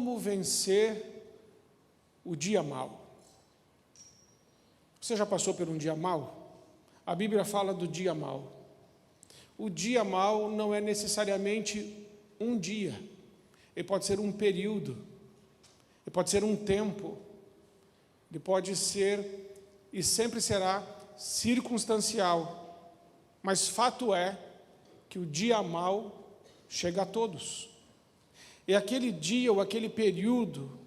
como vencer o dia mau. Você já passou por um dia mau? A Bíblia fala do dia mau. O dia mau não é necessariamente um dia. Ele pode ser um período. Ele pode ser um tempo. Ele pode ser e sempre será circunstancial. Mas fato é que o dia mau chega a todos. É aquele dia ou aquele período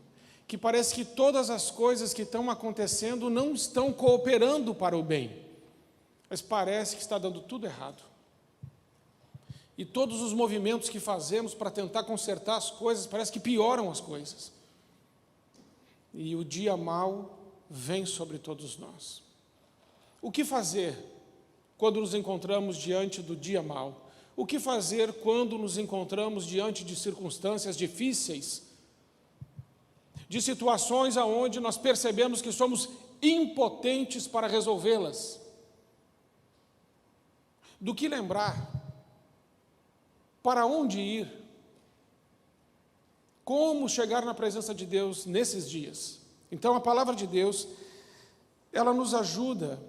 que parece que todas as coisas que estão acontecendo não estão cooperando para o bem, mas parece que está dando tudo errado. E todos os movimentos que fazemos para tentar consertar as coisas, parece que pioram as coisas. E o dia mau vem sobre todos nós. O que fazer quando nos encontramos diante do dia mau? O que fazer quando nos encontramos diante de circunstâncias difíceis, de situações aonde nós percebemos que somos impotentes para resolvê-las? Do que lembrar? Para onde ir? Como chegar na presença de Deus nesses dias? Então a palavra de Deus, ela nos ajuda.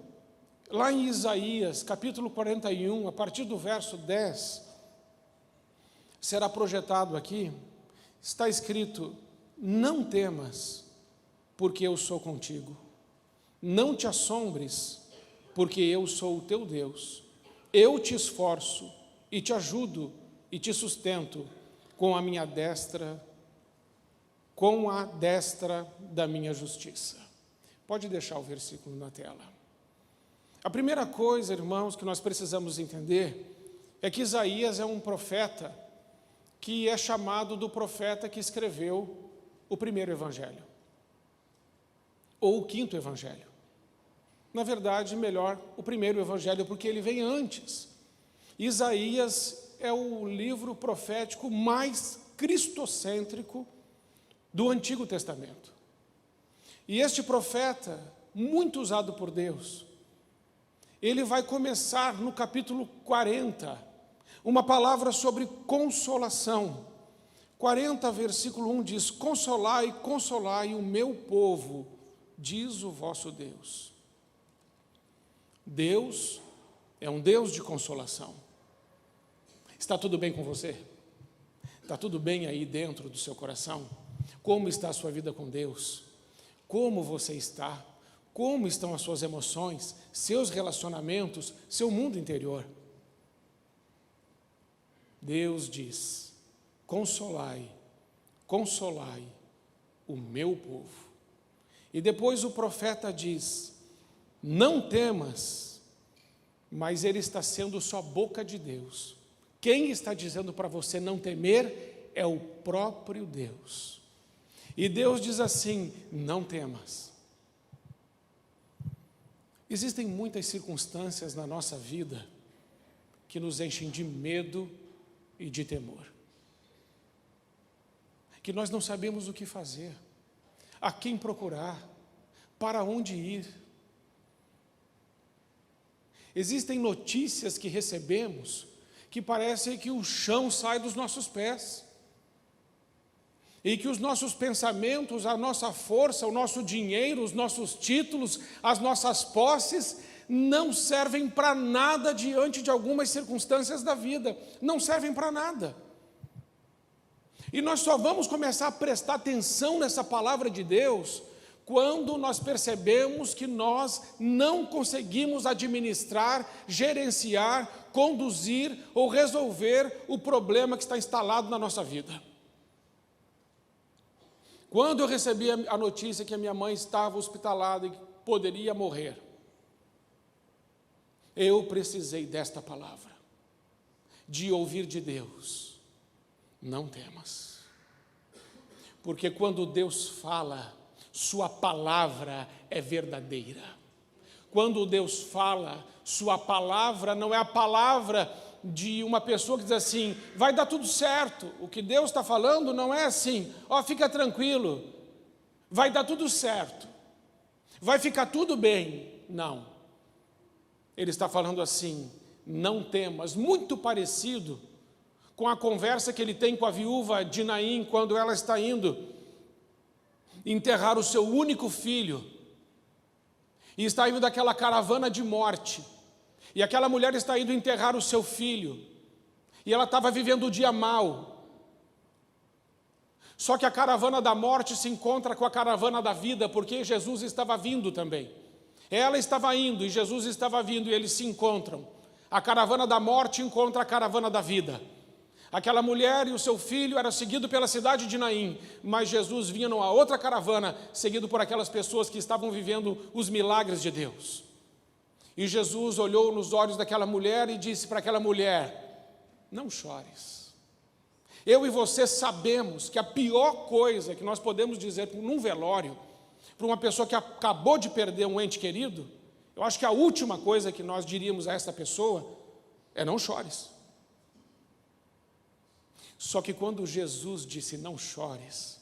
Lá em Isaías, capítulo 41, a partir do verso 10, será projetado aqui, está escrito: não temas, porque eu sou contigo. Não te assombres, porque eu sou o teu Deus. Eu te esforço e te ajudo e te sustento com a minha destra, com a destra da minha justiça. Pode deixar o versículo na tela. A primeira coisa, irmãos, que nós precisamos entender é que Isaías é um profeta que é chamado do profeta que escreveu o primeiro evangelho, ou o quinto evangelho. Na verdade, melhor, o primeiro evangelho, porque ele vem antes. Isaías é o livro profético mais cristocêntrico do Antigo Testamento. E este profeta, muito usado por Deus, ele vai começar no capítulo 40, uma palavra sobre consolação. 40, versículo 1 diz: consolai, consolai o meu povo, diz o vosso Deus. Deus é um Deus de consolação. Está tudo bem com você? Está tudo bem aí dentro do seu coração? Como está a sua vida com Deus? Como você está? Como estão as suas emoções, seus relacionamentos, seu mundo interior? Deus diz: consolai, consolai o meu povo. E depois o profeta diz: não temas, mas ele está sendo só boca de Deus. Quem está dizendo para você não temer é o próprio Deus. E Deus diz assim: não temas. Existem muitas circunstâncias na nossa vida que nos enchem de medo e de temor, que nós não sabemos o que fazer, a quem procurar, para onde ir. Existem notícias que recebemos que parece que o chão sai dos nossos pés, e que os nossos pensamentos, a nossa força, o nosso dinheiro, os nossos títulos, as nossas posses, não servem para nada diante de algumas circunstâncias da vida, não servem para nada. E nós só vamos começar a prestar atenção nessa palavra de Deus quando nós percebemos que nós não conseguimos administrar, gerenciar, conduzir ou resolver o problema que está instalado na nossa vida. Quando eu recebi a notícia que a minha mãe estava hospitalada e poderia morrer, eu precisei desta palavra, de ouvir de Deus: não temas. Porque quando Deus fala, sua palavra é verdadeira. Quando Deus fala, sua palavra não é a palavra de uma pessoa que diz assim: vai dar tudo certo. O que Deus está falando não é assim: ó, fica tranquilo, vai dar tudo certo, vai ficar tudo bem. Não. Ele está falando assim: não temas. Muito parecido com a conversa que ele tem com a viúva de Naim, quando ela está indo enterrar o seu único filho, e está indo daquela caravana de morte, e aquela mulher está indo enterrar o seu filho, e ela estava vivendo o dia mau. Só que a caravana da morte se encontra com a caravana da vida, porque Jesus estava vindo também. Ela estava indo e Jesus estava vindo, e eles se encontram. A caravana da morte encontra a caravana da vida. Aquela mulher e o seu filho eram seguidos pela cidade de Naim, mas Jesus vinha numa outra caravana, seguido por aquelas pessoas que estavam vivendo os milagres de Deus. E Jesus olhou nos olhos daquela mulher e disse para aquela mulher: não chores. Eu e você sabemos que a pior coisa que nós podemos dizer num velório, para uma pessoa que acabou de perder um ente querido, eu acho que a última coisa que nós diríamos a essa pessoa é: não chores. Só que quando Jesus disse não chores,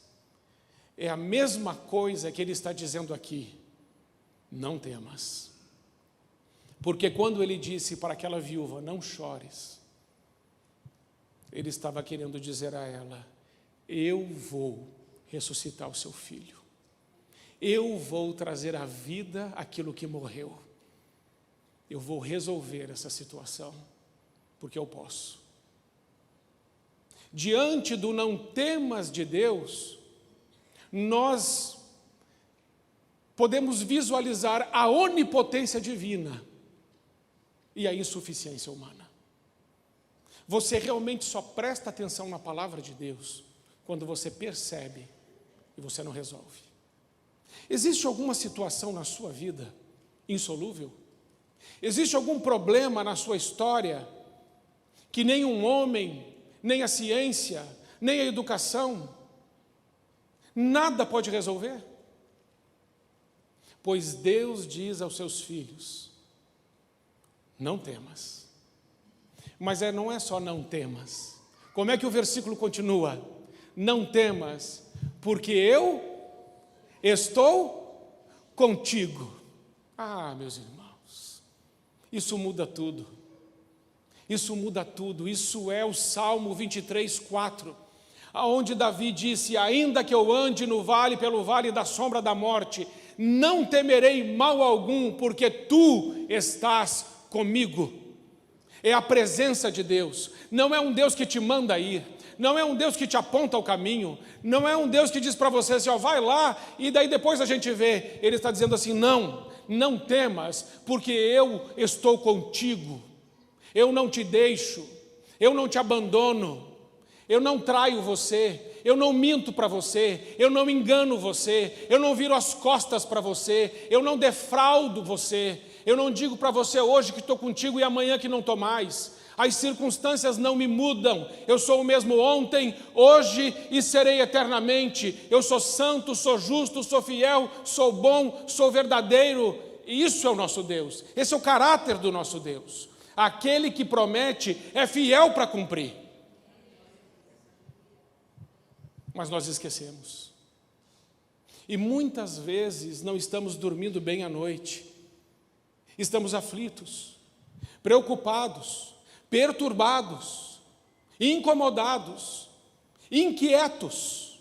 é a mesma coisa que ele está dizendo aqui: não temas. Porque quando ele disse para aquela viúva não chores, ele estava querendo dizer a ela: eu vou ressuscitar o seu filho, eu vou trazer à vida aquilo que morreu, eu vou resolver essa situação, porque eu posso. Diante do não temas de Deus, nós podemos visualizar a onipotência divina e a insuficiência humana. Você realmente só presta atenção na palavra de Deus quando você percebe e você não resolve. Existe alguma situação na sua vida insolúvel? Existe algum problema na sua história que nem um homem, nem a ciência, nem a educação, nada pode resolver? Pois Deus diz aos seus filhos: não temas. Mas não é só não temas. Como é que o versículo continua? Não temas, porque eu estou contigo. Ah, meus irmãos, isso muda tudo. Isso muda tudo. Isso é o Salmo 23, 4, onde Davi disse: ainda que eu ande pelo vale da sombra da morte, não temerei mal algum, porque tu estás comigo. É a presença de Deus. Não é um Deus que te manda ir, não é um Deus que te aponta o caminho, não é um Deus que diz para você assim: ó, vai lá e daí depois a gente vê. Ele está dizendo assim: não temas, porque eu estou contigo. Eu não te deixo, eu não te abandono, eu não traio você, eu não minto para você, eu não engano você, eu não viro as costas para você, eu não defraudo você, eu não digo para você hoje que estou contigo e amanhã que não estou mais. As circunstâncias não me mudam, eu sou o mesmo ontem, hoje e serei eternamente. Eu sou santo, sou justo, sou fiel, sou bom, sou verdadeiro, e isso é o nosso Deus, esse é o caráter do nosso Deus. Aquele que promete é fiel para cumprir. Mas nós esquecemos. E muitas vezes não estamos dormindo bem à noite. Estamos aflitos, preocupados, perturbados, incomodados, inquietos,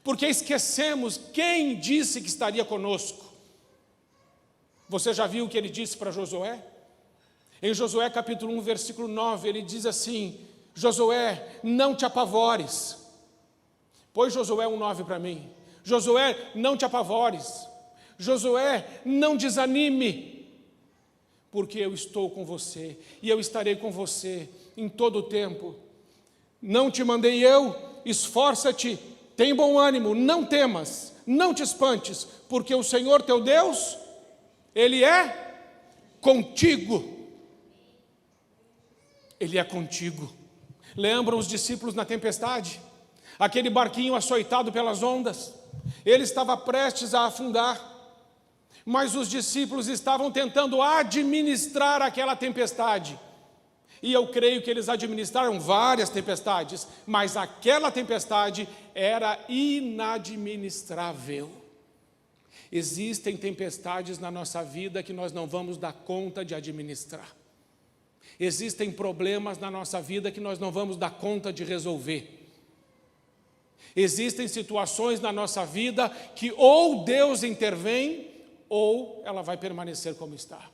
porque esquecemos quem disse que estaria conosco. Você já viu o que ele disse para Josué? Em Josué capítulo 1, versículo 9, ele diz assim: Josué, não te apavores. Põe Josué 1,9 para mim. Josué, não te apavores. Josué, não desanime, porque eu estou com você, e eu estarei com você em todo o tempo. Não te mandei eu? Esforça-te, tem bom ânimo, não temas, não te espantes, porque o Senhor teu Deus, Ele é contigo. Ele é contigo. Lembram os discípulos na tempestade? Aquele barquinho açoitado pelas ondas, ele estava prestes a afundar, mas os discípulos estavam tentando administrar aquela tempestade. E eu creio que eles administraram várias tempestades, mas aquela tempestade era inadministrável. Existem tempestades na nossa vida que nós não vamos dar conta de administrar. Existem problemas na nossa vida que nós não vamos dar conta de resolver. Existem situações na nossa vida que ou Deus intervém, ou ela vai permanecer como está.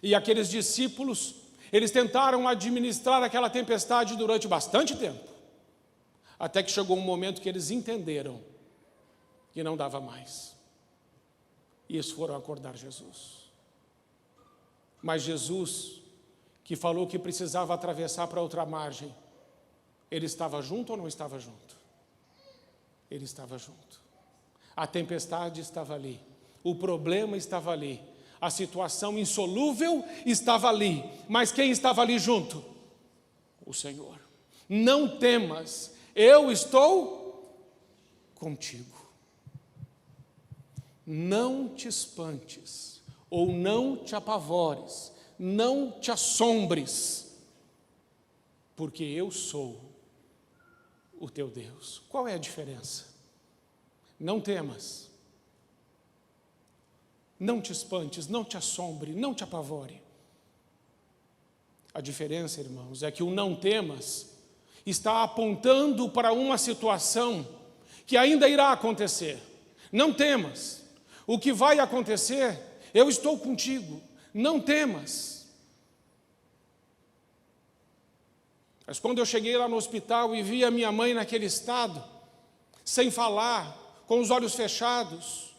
E aqueles discípulos, eles tentaram administrar aquela tempestade durante bastante tempo, até que chegou um momento que eles entenderam que não dava mais. E eles foram acordar Jesus. Mas Jesus, que falou que precisava atravessar para outra margem, ele estava junto ou não estava junto? Ele estava junto. A tempestade estava ali, o problema estava ali, a situação insolúvel estava ali, mas quem estava ali junto? O Senhor. Não temas, eu estou contigo. Não te espantes, ou não te apavores, não te assombres, porque eu sou o teu Deus. Qual é a diferença? Não temas, não te espantes, não te assombre, não te apavore. A diferença, irmãos, é que o não temas está apontando para uma situação que ainda irá acontecer. Não temas, o que vai acontecer, eu estou contigo, não temas. Mas quando eu cheguei lá no hospital e vi a minha mãe naquele estado, sem falar, com os olhos fechados,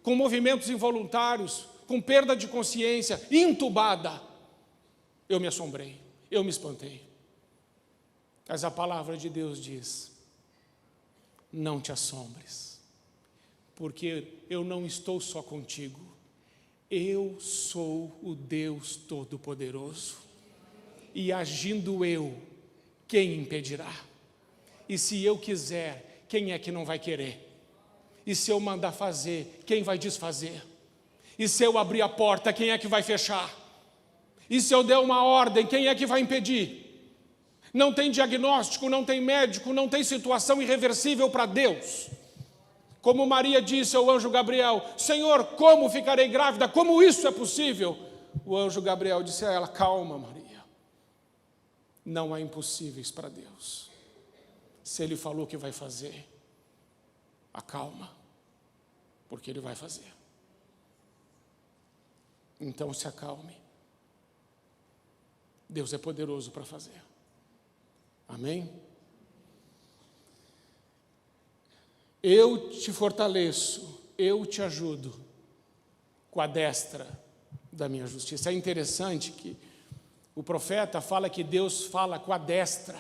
com movimentos involuntários, com perda de consciência, entubada, eu me assombrei, eu me espantei. Mas a palavra de Deus diz: não te assombres, porque eu não estou só contigo, eu sou o Deus Todo-Poderoso, e agindo eu, quem impedirá? E se eu quiser, quem é que não vai querer? E se eu mandar fazer, quem vai desfazer? E se eu abrir a porta, quem é que vai fechar? E se eu der uma ordem, quem é que vai impedir? Não tem diagnóstico, não tem médico, não tem situação irreversível para Deus. Como Maria disse ao anjo Gabriel: Senhor, como ficarei grávida? Como isso é possível? O anjo Gabriel disse a ela: calma, Maria, não há impossíveis para Deus. Se Ele falou que vai fazer, acalma, porque Ele vai fazer. Então se acalme. Deus é poderoso para fazer. Amém? Eu te fortaleço, eu te ajudo com a destra da minha justiça. É interessante que o profeta fala que Deus fala com a destra.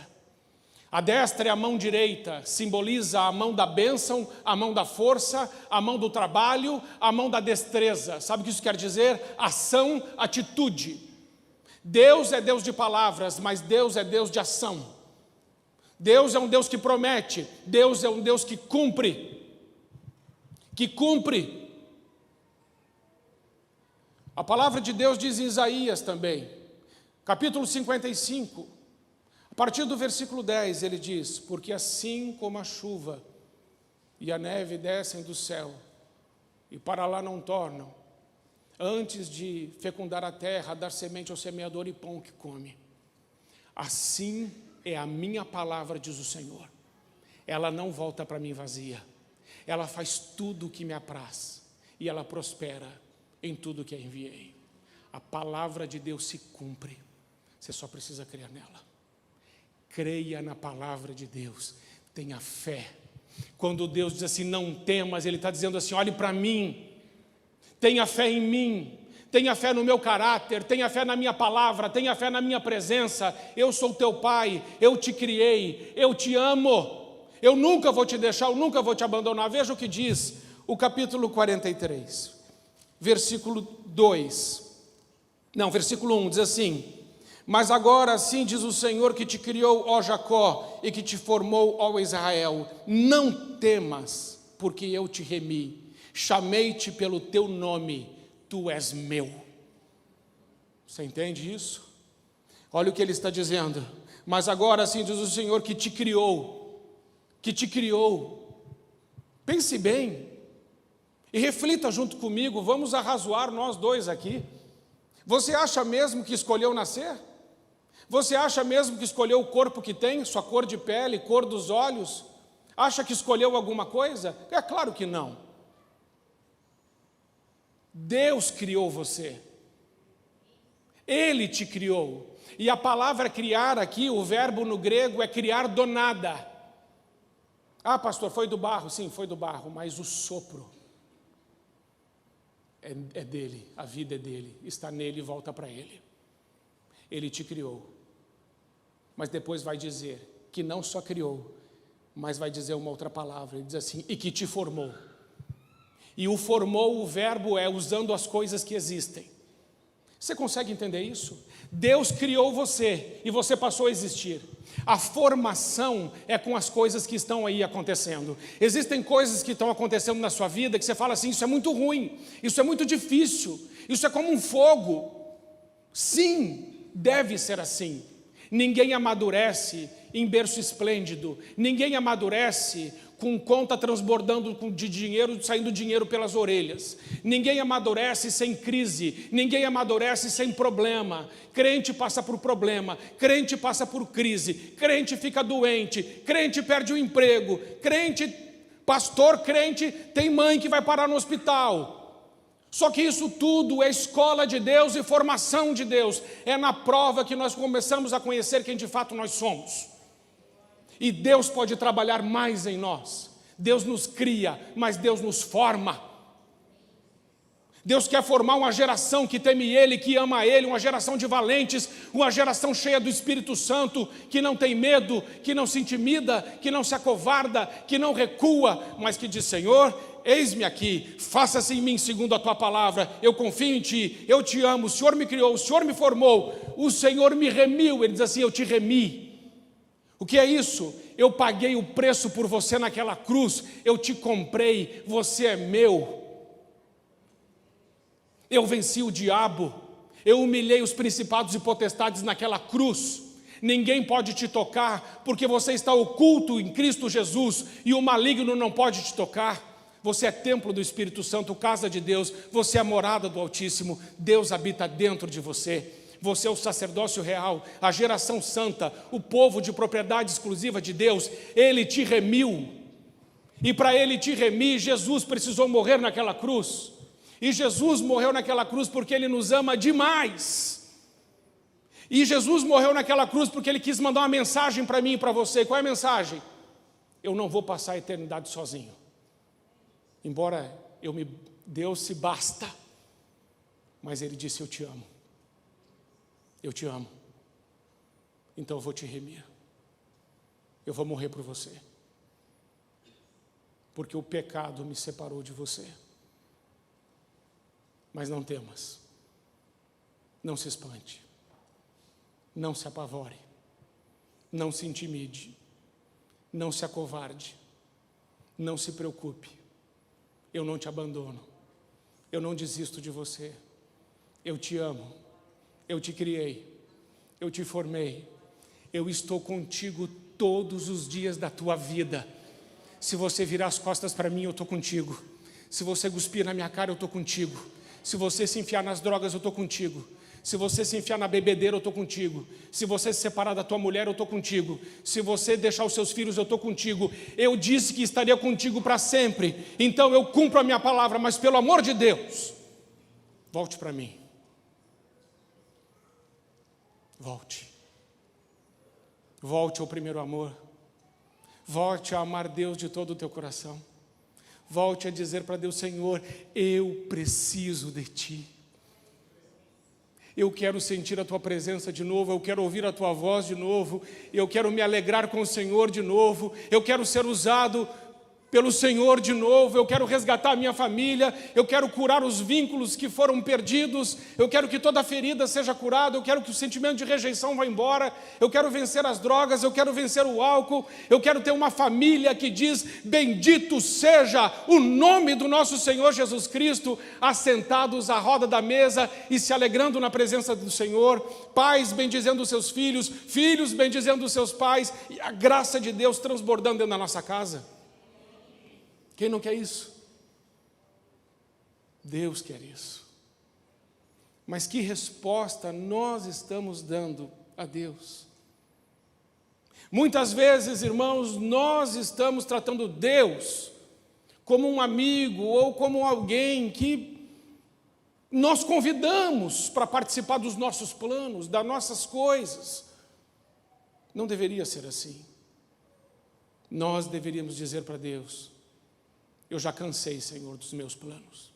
A destra é a mão direita, simboliza a mão da bênção, a mão da força, a mão do trabalho, a mão da destreza. Sabe o que isso quer dizer? Ação, atitude. Deus é Deus de palavras, mas Deus é Deus de ação. Deus é um Deus que promete, Deus é um Deus que cumpre. Que cumpre. A palavra de Deus diz em Isaías também, capítulo 55, a partir do versículo 10, ele diz: porque assim como a chuva e a neve descem do céu, e para lá não tornam, antes de fecundar a terra, dar semente ao semeador e pão que come, assim é a minha palavra, diz o Senhor. Ela não volta para mim vazia. Ela faz tudo o que me apraz, e ela prospera em tudo que a enviei. A palavra de Deus se cumpre. Você só precisa crer nela. Creia na palavra de Deus. Tenha fé. Quando Deus diz assim, não temas, Ele está dizendo assim, olhe para mim. Tenha fé em mim. Tenha fé no meu caráter, tenha fé na minha palavra, tenha fé na minha presença. Eu sou teu pai, eu te criei, eu te amo. Eu nunca vou te deixar, eu nunca vou te abandonar. Veja o que diz o capítulo 43, versículo 1, diz assim: mas agora assim diz o Senhor que te criou, ó Jacó, e que te formou, ó Israel, não temas, porque eu te remi, chamei-te pelo teu nome, tu és meu. Você entende isso? Olha o que ele está dizendo. Mas agora assim diz o Senhor que te criou. Que te criou. Pense bem. E reflita junto comigo. Vamos arrazoar nós dois aqui. Você acha mesmo que escolheu nascer? Você acha mesmo que escolheu o corpo que tem, sua cor de pele, cor dos olhos? Acha que escolheu alguma coisa? É claro que não. Deus criou você. Ele te criou. E a palavra criar aqui, o verbo no grego é criar do nada. Ah, pastor, foi do barro? Sim, foi do barro, mas o sopro é dele, a vida é dele, está nele e volta para ele. Ele te criou. Mas depois vai dizer que não só criou, mas vai dizer uma outra palavra, ele diz assim, e que te formou. E o formou, o verbo é usando as coisas que existem. Você consegue entender isso? Deus criou você e você passou a existir. A formação é com as coisas que estão aí acontecendo. Existem coisas que estão acontecendo na sua vida que você fala assim, isso é muito ruim, isso é muito difícil, isso é como um fogo. Sim, deve ser assim. Ninguém amadurece em berço esplêndido, ninguém amadurece com conta transbordando de dinheiro, saindo dinheiro pelas orelhas. Ninguém amadurece sem crise, ninguém amadurece sem problema. Crente passa por problema, crente passa por crise, crente fica doente, crente perde o emprego, crente, pastor crente, tem mãe que vai parar no hospital. Só que isso tudo é escola de Deus e formação de Deus. É na prova que nós começamos a conhecer quem de fato nós somos. E Deus pode trabalhar mais em nós. Deus nos cria, mas Deus nos forma. Deus quer formar uma geração que teme Ele, que ama Ele, uma geração de valentes, uma geração cheia do Espírito Santo, que não tem medo, que não se intimida, que não se acovarda, que não recua, mas que diz, Senhor, eis-me aqui, faça-se em mim segundo a Tua palavra, eu confio em Ti, eu Te amo, o Senhor me criou, o Senhor me formou, o Senhor me remiu, Ele diz assim, eu te remi. O que é isso? Eu paguei o preço por você naquela cruz, eu te comprei, você é meu. Eu venci o diabo, eu humilhei os principados e potestades naquela cruz. Ninguém pode te tocar, porque você está oculto em Cristo Jesus, e o maligno não pode te tocar. Você é templo do Espírito Santo, casa de Deus, você é morada do Altíssimo, Deus habita dentro de você. Você é o sacerdócio real, a geração santa, o povo de propriedade exclusiva de Deus. Ele te remiu. E para Ele te remir, Jesus precisou morrer naquela cruz. E Jesus morreu naquela cruz porque Ele nos ama demais. E Jesus morreu naquela cruz porque Ele quis mandar uma mensagem para mim e para você. Qual é a mensagem? Eu não vou passar a eternidade sozinho. Embora Deus se basta. Mas Ele disse, eu te amo. Eu te amo, então eu vou te remir, eu vou morrer por você, porque o pecado me separou de você. Mas não temas, não se espante, não se apavore, não se intimide, não se acovarde, não se preocupe, eu não te abandono, eu não desisto de você, eu te amo. Eu te criei, eu te formei, eu estou contigo todos os dias da tua vida. Se você virar as costas para mim, eu estou contigo. Se você cuspir na minha cara, eu estou contigo. Se você se enfiar nas drogas, eu estou contigo. Se você se enfiar na bebedeira, eu estou contigo. Se você se separar da tua mulher, eu estou contigo. Se você deixar os seus filhos, eu estou contigo. Eu disse que estaria contigo para sempre. Então eu cumpro a minha palavra, mas pelo amor de Deus, volte para mim. Volte. Volte ao primeiro amor. Volte a amar Deus de todo o teu coração. Volte a dizer para Deus, Senhor, eu preciso de Ti. Eu quero sentir a Tua presença de novo, eu quero ouvir a Tua voz de novo, eu quero me alegrar com o Senhor de novo, eu quero ser usado pelo Senhor de novo, eu quero resgatar a minha família, eu quero curar os vínculos que foram perdidos, eu quero que toda ferida seja curada, eu quero que o sentimento de rejeição vá embora, eu quero vencer as drogas, eu quero vencer o álcool, eu quero ter uma família que diz, bendito seja o nome do nosso Senhor Jesus Cristo, assentados à roda da mesa e se alegrando na presença do Senhor, pais bendizendo os seus filhos, filhos bendizendo os seus pais, e a graça de Deus transbordando dentro da nossa casa. Quem não quer isso? Deus quer isso. Mas que resposta nós estamos dando a Deus. Muitas vezes, irmãos, nós estamos tratando Deus como um amigo ou como alguém que nós convidamos para participar dos nossos planos, das nossas coisas. Não deveria ser assim. Nós deveríamos dizer para Deus: eu já cansei, Senhor, dos meus planos.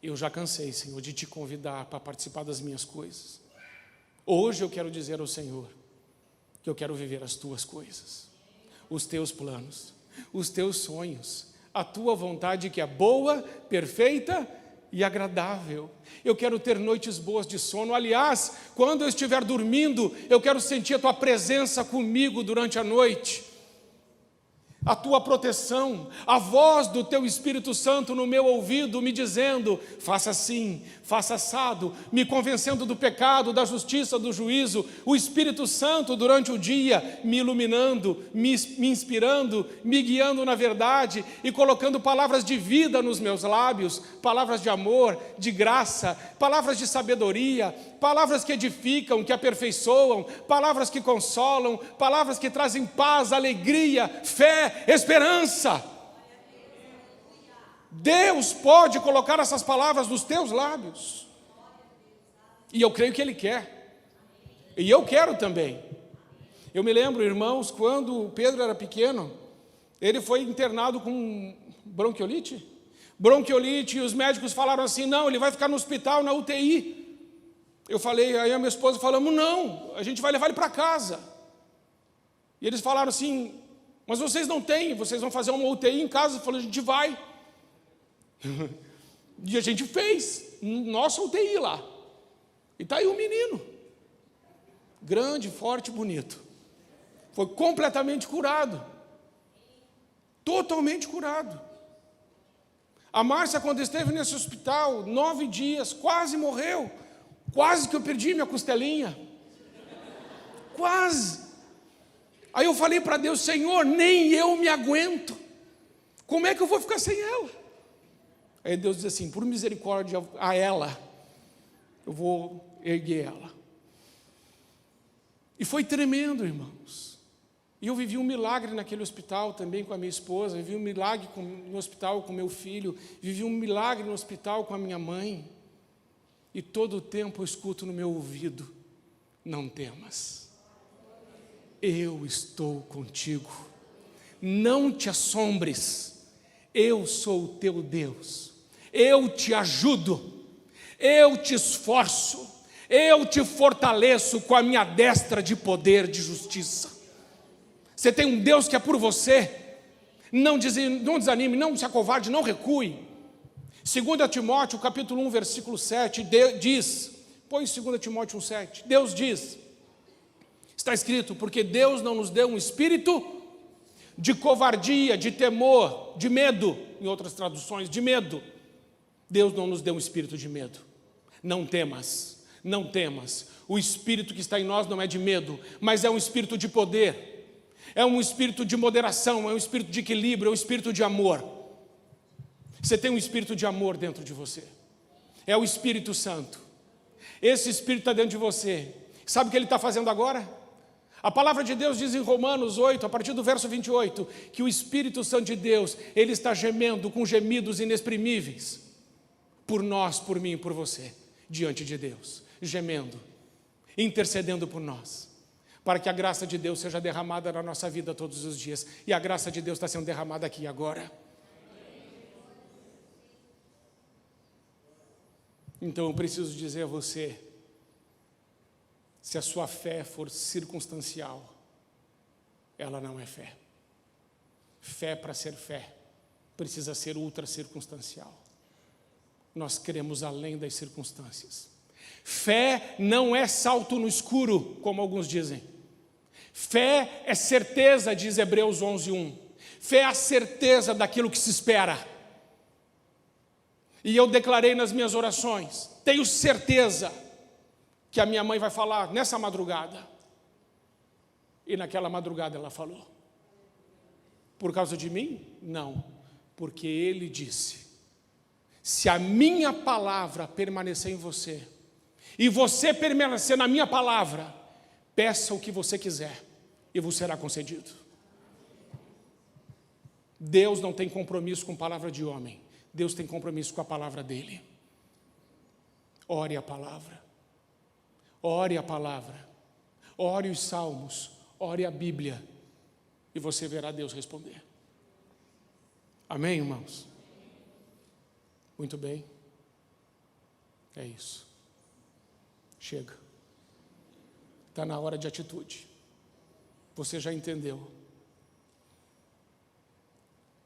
Eu já cansei, Senhor, de te convidar para participar das minhas coisas. Hoje eu quero dizer ao Senhor que eu quero viver as tuas coisas, os teus planos, os teus sonhos, a tua vontade que é boa, perfeita e agradável. Eu quero ter noites boas de sono. Aliás, quando eu estiver dormindo, eu quero sentir a tua presença comigo durante a noite, a tua proteção, a voz do teu Espírito Santo no meu ouvido me dizendo: faça assim, faça assado, me convencendo do pecado, da justiça, do juízo. O Espírito Santo durante o dia me iluminando, me inspirando, me guiando na verdade e colocando palavras de vida nos meus lábios, palavras de amor, de graça, palavras de sabedoria, palavras que edificam, que aperfeiçoam, palavras que consolam, palavras que trazem paz, alegria, fé, esperança. Deus pode colocar essas palavras nos teus lábios, e eu creio que Ele quer, e eu quero também. Eu me lembro, irmãos, quando Pedro era pequeno, ele foi internado com bronquiolite, e os médicos falaram assim: não, ele vai ficar no hospital, na UTI. Eu falei, aí a minha esposa falamos: não, a gente vai levar ele para casa. E eles falaram assim: mas vocês não têm, vocês vão fazer uma UTI em casa? Eu falei: a gente vai. E a gente fez nossa UTI lá. E está aí o menino, grande, forte, bonito. Foi completamente curado, totalmente curado. A Márcia, quando esteve nesse hospital, 9 dias, quase morreu. Quase que eu perdi minha costelinha. Quase. Aí eu falei para Deus: Senhor, nem eu me aguento. Como é que eu vou ficar sem ela? Aí Deus diz assim: por misericórdia a ela, eu vou erguer ela. E foi tremendo, irmãos. E eu vivi um milagre naquele hospital também com a minha esposa. Vivi um milagre no hospital com meu filho. Vivi um milagre no hospital com a minha mãe. E todo o tempo eu escuto no meu ouvido: não temas, eu estou contigo, não te assombres, eu sou o teu Deus, eu te ajudo, eu te esforço, eu te fortaleço com a minha destra de poder, de justiça. Você tem um Deus que é por você. Não desanime, não se acovarde, não recue. 2 Timóteo, capítulo 1, versículo 7, diz, põe 2 Timóteo 1, 7, Deus diz, está escrito: porque Deus não nos deu um espírito de covardia, de temor, de medo, em outras traduções, de medo. Deus não nos deu um espírito de medo. Não temas, não temas. O espírito que está em nós não é de medo, mas é um espírito de poder, é um espírito de moderação, é um espírito de equilíbrio, é um espírito de amor. Você tem um espírito de amor dentro de você. É o Espírito Santo. Esse Espírito está dentro de você. Sabe o que Ele está fazendo agora? A palavra de Deus diz em Romanos 8, a partir do verso 28, que o Espírito Santo de Deus, Ele está gemendo com gemidos inexprimíveis, por nós, por mim e por você, diante de Deus, gemendo, intercedendo por nós, para que a graça de Deus seja derramada na nossa vida todos os dias. E a graça de Deus está sendo derramada aqui agora. Então eu preciso dizer a você: se a sua fé for circunstancial, ela não é fé. Fé, para ser fé, precisa ser ultra circunstancial. Nós queremos além das circunstâncias. Fé não é salto no escuro, como alguns dizem. Fé é certeza, diz Hebreus 11:1. Fé é a certeza daquilo que se espera. E eu declarei nas minhas orações: tenho certeza que a minha mãe vai falar nessa madrugada. E naquela madrugada ela falou. Por causa de mim? Não. Porque Ele disse: se a minha palavra permanecer em você, e você permanecer na minha palavra, peça o que você quiser e vos será concedido. Deus não tem compromisso com palavra de homem. Deus tem compromisso com a palavra dele. Ore a palavra. Ore a palavra. Ore os salmos. Ore a Bíblia. E você verá Deus responder. Amém, irmãos? Muito bem. É isso. Chega. Está na hora de atitude. Você já entendeu.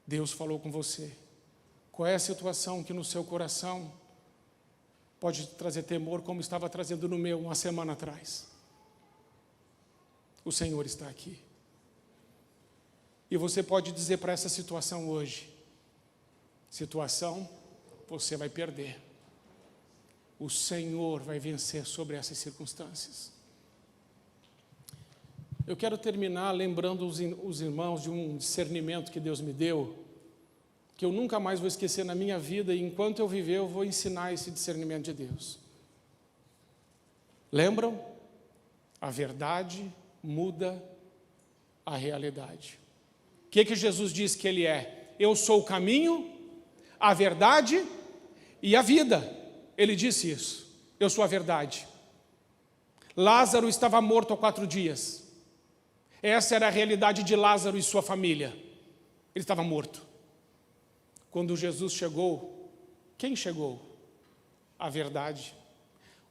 Deus falou com você. Qual é a situação que no seu coração pode trazer temor, como estava trazendo no meu uma semana atrás? O Senhor está aqui. E você pode dizer para essa situação hoje: situação, você vai perder. O Senhor vai vencer sobre essas circunstâncias. Eu quero terminar lembrando os irmãos de um discernimento que Deus me deu, que eu nunca mais vou esquecer na minha vida, e enquanto eu viver eu vou ensinar esse discernimento de Deus. Lembram? A verdade muda a realidade. O que Jesus diz que Ele é? Eu sou o caminho, a verdade e a vida. Ele disse isso. Eu sou a verdade. Lázaro estava morto há 4 dias. Essa era a realidade de Lázaro e sua família. Ele estava morto. Quando Jesus chegou, quem chegou? A verdade.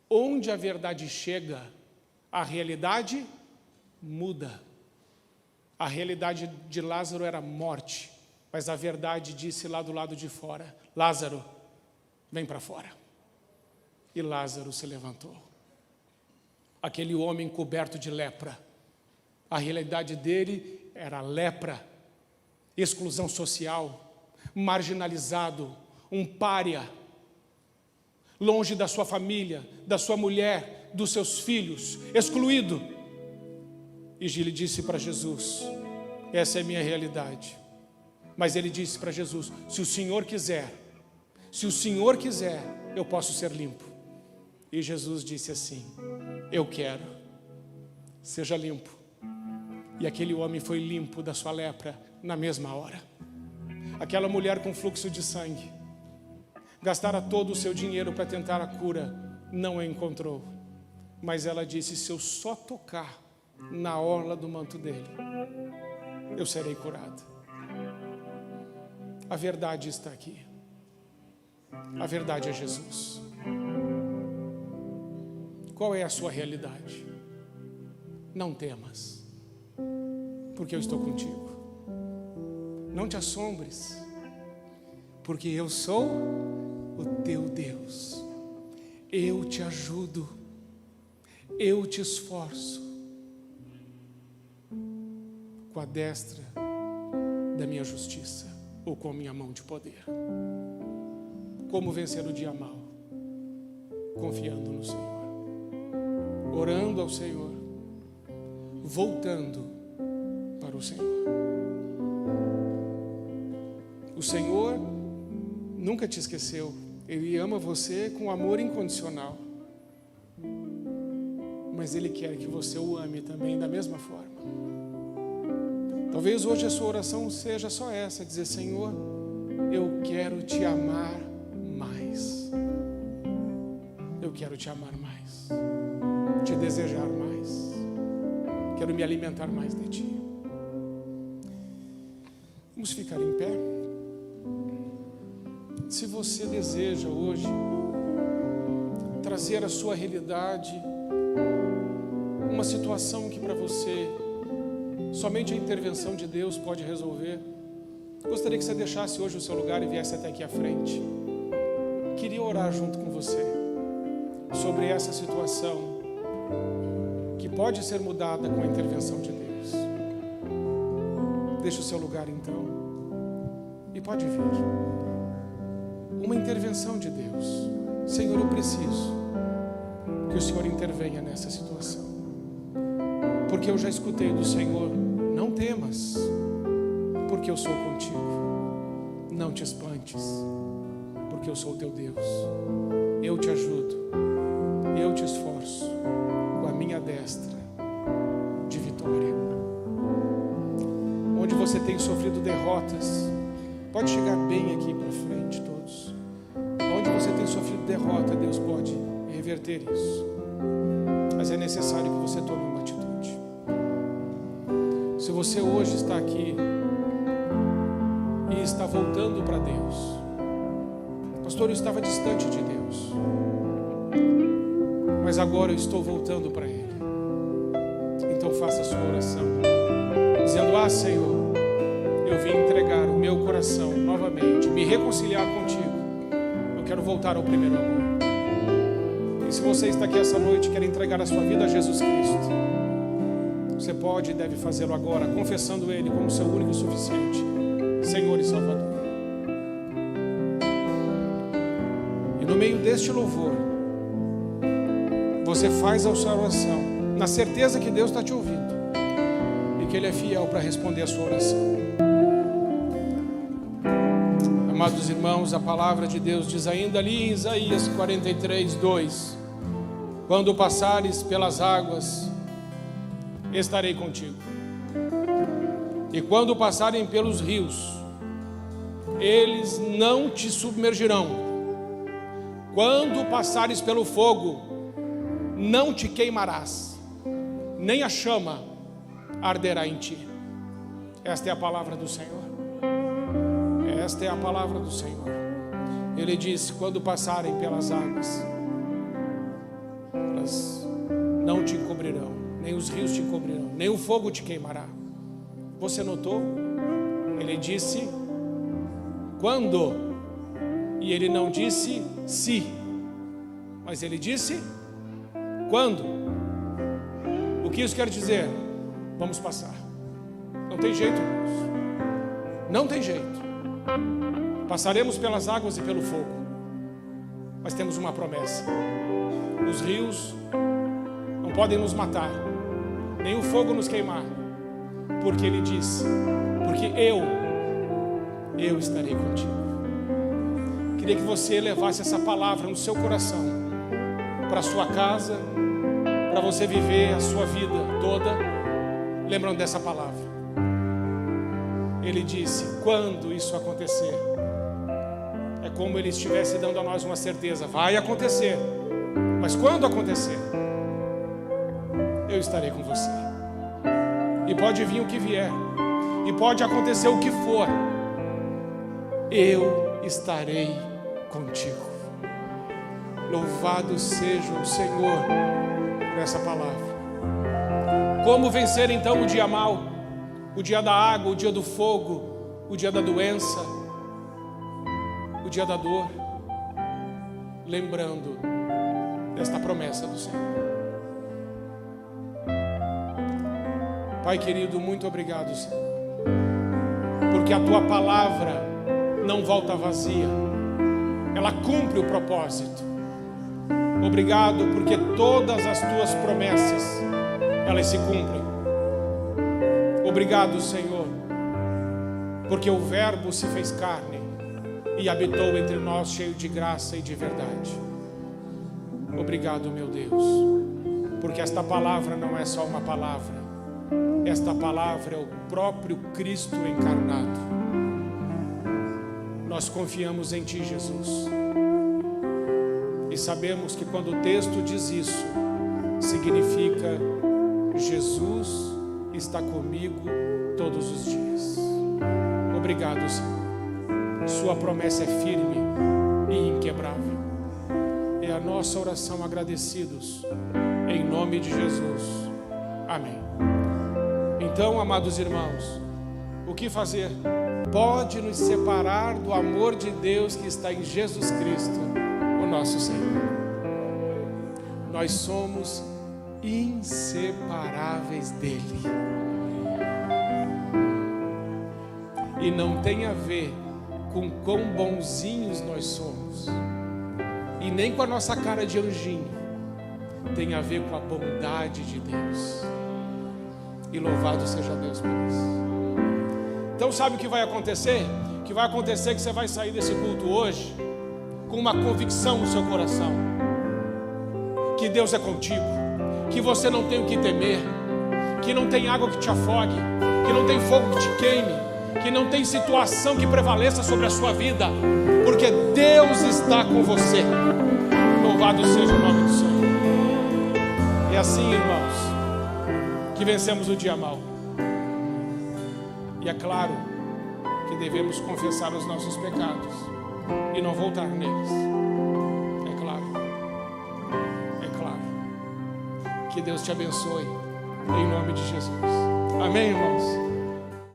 Onde a verdade chega, a realidade muda. A realidade de Lázaro era morte, mas a verdade disse lá do lado de fora: Lázaro, vem para fora. E Lázaro se levantou. Aquele homem coberto de lepra, a realidade dele era lepra, exclusão social, marginalizado, um pária, longe da sua família, da sua mulher, dos seus filhos, excluído. E ele disse para Jesus: essa é a minha realidade. Mas ele disse para Jesus: se o Senhor quiser, eu posso ser limpo. E Jesus disse assim: eu quero, seja limpo. E aquele homem foi limpo da sua lepra na mesma hora. Aquela mulher com fluxo de sangue, gastara todo o seu dinheiro para tentar a cura, não a encontrou. Mas ela disse: se eu só tocar na orla do manto dele, eu serei curada. A verdade está aqui. A verdade é Jesus. Qual é a sua realidade? Não temas, porque eu estou contigo. Não te assombres, porque eu sou o teu Deus. Eu te ajudo, eu te esforço com a destra da minha justiça, ou com a minha mão de poder. Como vencer o dia mau? Confiando no Senhor, orando ao Senhor, voltando para o Senhor. O Senhor nunca te esqueceu. Ele ama você com amor incondicional. Mas Ele quer que você o ame também da mesma forma. Talvez hoje a sua oração seja só essa: dizer: Senhor, eu quero te amar mais. Eu quero te amar mais, te desejar mais, quero me alimentar mais de ti. Vamos ficar em pé. Se você deseja hoje trazer a sua realidade, uma situação que para você somente a intervenção de Deus pode resolver, gostaria que você deixasse hoje o seu lugar e viesse até aqui à frente. Queria orar junto com você sobre essa situação que pode ser mudada com a intervenção de Deus. Deixa o seu lugar então e pode vir. Uma intervenção de Deus. Senhor, eu preciso que o Senhor intervenha nessa situação, porque eu já escutei do Senhor: não temas, porque eu sou contigo. Não te espantes, porque eu sou o teu Deus. Eu te ajudo, eu te esforço com a minha destra de vitória. Onde você tem sofrido derrotas, pode chegar bem aqui para frente todos. Onde você tem sofrido derrota, Deus pode reverter isso. Mas é necessário que você tome uma atitude. Se você hoje está aqui e está voltando para Deus, pastor, eu estava distante de Deus, mas agora eu estou voltando para Ele. Então faça a sua oração, dizendo: ah, Senhor, eu vim entregar o meu coração novamente, me reconciliar contigo. Eu quero voltar ao primeiro amor. E se você está aqui essa noite e quer entregar a sua vida a Jesus Cristo, você pode e deve fazê-lo agora, confessando Ele como seu único e suficiente Senhor e Salvador. E no meio deste louvor, você faz a sua oração, na certeza que Deus está te ouvindo e que Ele é fiel para responder a sua oração. Amados irmãos, a palavra de Deus diz ainda ali em Isaías 43:2: quando passares pelas águas, estarei contigo, e quando passarem pelos rios, eles não te submergirão. Quando passares pelo fogo, não te queimarás, nem a chama arderá em ti. Esta é a palavra do Senhor. Esta é a palavra do Senhor. Ele disse: quando passarem pelas águas, elas não te encobrirão, nem os rios te encobrirão, nem o fogo te queimará. Você notou? Ele disse quando, e ele não disse se, mas ele disse quando. O que isso quer dizer? Vamos passar. Não tem jeito, irmãos. Não tem jeito. Passaremos pelas águas e pelo fogo, mas temos uma promessa: os rios não podem nos matar, nem o fogo nos queimar, porque Ele disse: porque eu estarei contigo. Queria que você levasse essa palavra no seu coração, para a sua casa, para você viver a sua vida toda, lembrando dessa palavra. Ele disse: quando isso acontecer, é como Ele estivesse dando a nós uma certeza: vai acontecer, mas quando acontecer, eu estarei com você. E pode vir o que vier, e pode acontecer o que for, eu estarei contigo. Louvado seja o Senhor por essa palavra. Como vencer então o dia mau? O dia da água, o dia do fogo, o dia da doença, o dia da dor? Lembrando desta promessa do Senhor. Pai querido, muito obrigado, Senhor, porque a Tua palavra não volta vazia, ela cumpre o propósito. Obrigado porque todas as Tuas promessas, elas se cumprem. Obrigado, Senhor, porque o Verbo se fez carne e habitou entre nós, cheio de graça e de verdade. Obrigado, meu Deus, porque esta palavra não é só uma palavra, esta palavra é o próprio Cristo encarnado. Nós confiamos em Ti, Jesus, e sabemos que quando o texto diz isso, significa: Jesus está comigo todos os dias. Obrigado, Senhor. Sua promessa é firme e inquebrável. É a nossa oração agradecidos, em nome de Jesus. Amém. Então, amados irmãos, o que fazer? Pode nos separar do amor de Deus que está em Jesus Cristo, o nosso Senhor. Nós somos inseparáveis dele. E não tem a ver com quão bonzinhos nós somos, e nem com a nossa cara de anjinho. Tem a ver com a bondade de Deus. E louvado seja Deus por isso. Então sabe o que vai acontecer? O que vai acontecer é que você vai sair desse culto hoje com uma convicção no seu coração. que Deus é contigo, que você não tem o que temer, que não tem água que te afogue, que não tem fogo que te queime, que não tem situação que prevaleça sobre a sua vida, porque Deus está com você. Louvado seja o nome do Senhor. E assim, irmãos, que vencemos o dia mau. E é claro que devemos confessar os nossos pecados e não voltar neles. É claro. É claro. Que Deus te abençoe, em nome de Jesus. Amém, irmãos?